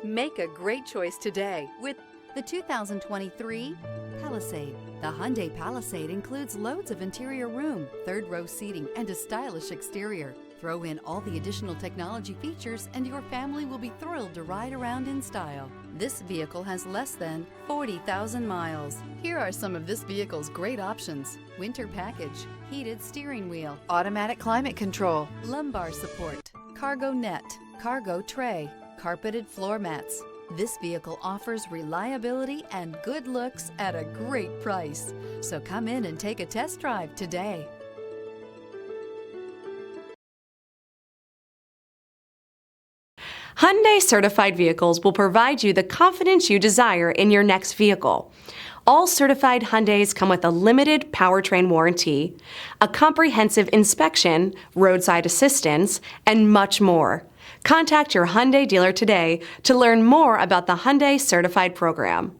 Make a great choice today with the 2023 Palisade. The Hyundai Palisade includes loads of interior room, third-row seating, and a stylish exterior. Throw in all the additional technology features and your family will be thrilled to ride around in style. This vehicle has less than 40,000 miles. Here are some of this vehicle's great options: winter package, heated steering wheel, automatic climate control, lumbar support, cargo net, cargo tray, carpeted floor mats. This vehicle offers reliability and good looks at a great price. So come in and take a test drive today. Hyundai certified vehicles will provide you the confidence you desire in your next vehicle. All certified Hyundais come with a limited powertrain warranty, a comprehensive inspection, roadside assistance, and much more. Contact your Hyundai dealer today to learn more about the Hyundai Certified program.